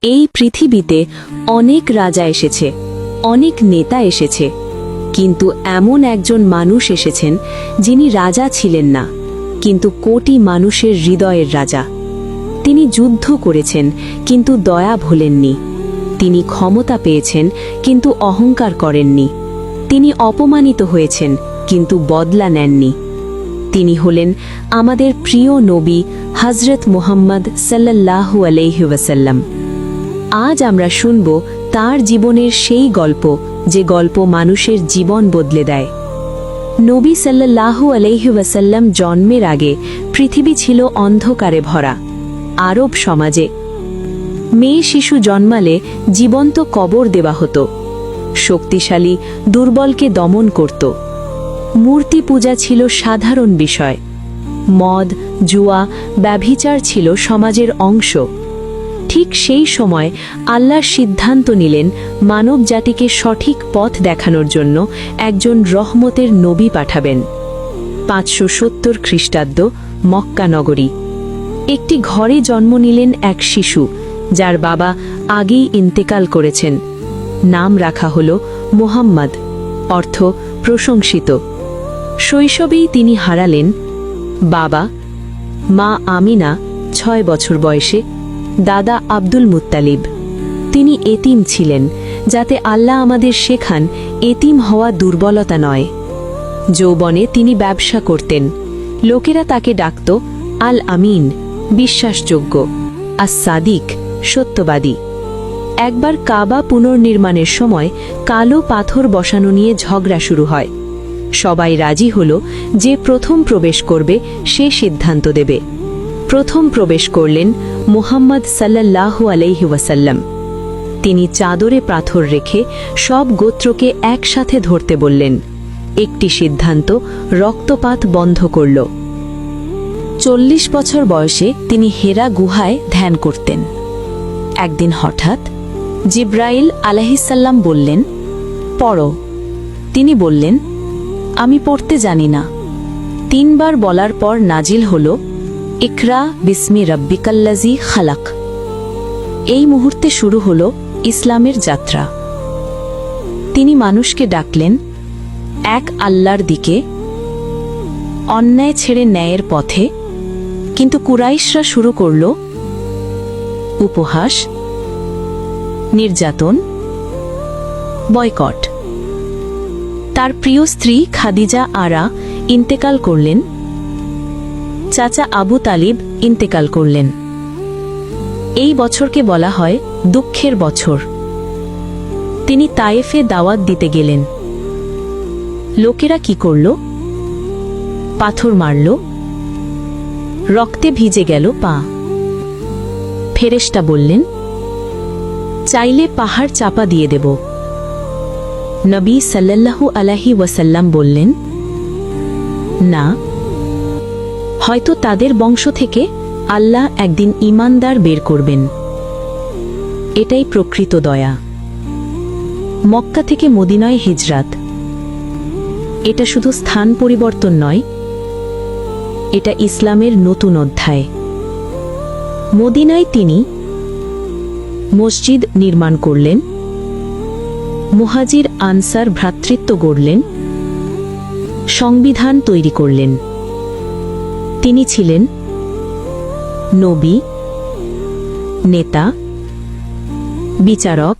এই পৃথিবীতে অনেক রাজা এসেছে, অনেক নেতা এসেছে, কিন্তু এমন একজন মানুষ এসেছেন যিনি রাজা ছিলেন না, কিন্তু কোটি মানুষের হৃদয়ের রাজা। তিনি যুদ্ধ করেছেন কিন্তু দয়া ভোলেননি। তিনি ক্ষমতা পেয়েছেন কিন্তু অহংকার করেননি। তিনি অপমানিত হয়েছেন কিন্তু বদলা নেননি। তিনি হলেন আমাদের প্রিয় নবী হযরত মুহাম্মদ সাল্লাল্লাহু আলাইহি ওয়াসাল্লাম। আজ আমরা শুনব তার জীবনের সেই গল্প, যে গল্প মানুষের জীবন বদলে দেয়। নবী সাল্লাল্লাহু আলাইহি ওয়াসাল্লাম জন্মের আগে পৃথিবী ছিল অন্ধকারে ভরা। আরব সমাজে মেয়ে শিশু জন্মালে জীবন্ত কবর দেওয়া হতো। শক্তিশালী দুর্বলকে দমন করত। মূর্তি পূজা ছিল সাধারণ বিষয়। মদ, জুয়া, ব্যভিচার ছিল সমাজের অংশ। ঠিক সেই সময় আল্লাহ সিদ্ধান্ত নিলেন মানব জাতিকে সঠিক পথ দেখানোর জন্য একজন রহমতের নবী পাঠাবেন। 570 খ্রিস্টাব্দ, মক্কা নগরী। একটি ঘরে জন্ম নিলেন এক শিশু, যার বাবা আগেই ইন্তেকাল করেছেন। নাম রাখা হল মুহাম্মদ, অর্থ প্রশংসিত। শৈশবেই তিনি হারালেন বাবা, মা আমিনা 6 বছর বয়সে, দাদা আব্দুল মুত্তালিব। তিনি এতিম ছিলেন, যাতে আল্লাহ আমাদের শেখান এতিম হওয়া দুর্বলতা নয়। যৌবনে তিনি ব্যবসা করতেন। লোকেরা তাকে ডাকত আল আমিন, বিশ্বাসযোগ্য, আস সাদিক, সত্যবাদী। একবার কাবা পুনর্নির্মাণের সময় কালো পাথর বসানো নিয়ে ঝগড়া শুরু হয়। সবাই রাজি হল যে প্রথম প্রবেশ করবে সে সিদ্ধান্ত দেবে। প্রথম প্রবেশ করলেন মুহাম্মদ সাল্লাল্লাহু আলাইহি ওয়াসাল্লাম। তিনি চাদরে পাথর রেখে সব গোত্রকে একসাথে ধরতে বললেন। একটি সিদ্ধান্ত রক্তপাত বন্ধ করল। 40 বছর বয়সে তিনি হেরা গুহায় ধ্যান করতেন। একদিন হঠাৎ জিব্রাইল আলাইহিসসালাম বললেন, পড়ো। তিনি বললেন, আমি পড়তে জানি না। 3 বার বলার পর নাজিল হল, ইকরা বিসমি রাব্বিকাল্লাযী খালাক। এই মুহূর্তে শুরু হল ইসলামের যাত্রা। তিনি মানুষকে ডাকলেন এক আল্লাহর দিকে, অন্যায় ছেড়ে ন্যায়ের পথে। কিন্তু কুরাইশরা শুরু করল উপহাস, নির্যাতন, বয়কট। তার প্রিয় স্ত্রী খাদিজা আরা ইন্তেকাল করলেন। চাচা আবু তালিব ইন্তেকাল করলেন। এই বছরকে বলা হয় দুঃখের বছর। তিনি তায়েফে দাওয়াত দিতে গেলেন। লোকেরা কি করল? পাথর মারল, রক্তে ভিজে গেল পা। ফেরেশতা বললেন, চাইলে পাহাড় চাপা দিয়ে দেব। নবী সাল্লাল্লাহু আলাইহি ওয়াসাল্লাম বললেন, না, হয়তো তাদের বংশ থেকে আল্লাহ একদিন ঈমানদার বের করবেন। এটাই প্রকৃত দয়া। মক্কা থেকে মদিনায় হিজরাত। এটা শুধু স্থান পরিবর্তন নয়, এটা ইসলামের নতুন অধ্যায়। মদিনায় তিনি মসজিদ নির্মাণ করলেন, মুহাজির আনসার ভ্রাতৃত্ব গড়লেন, সংবিধান তৈরি করলেন। তিনি ছিলেন নবী, নেতা, বিচারক,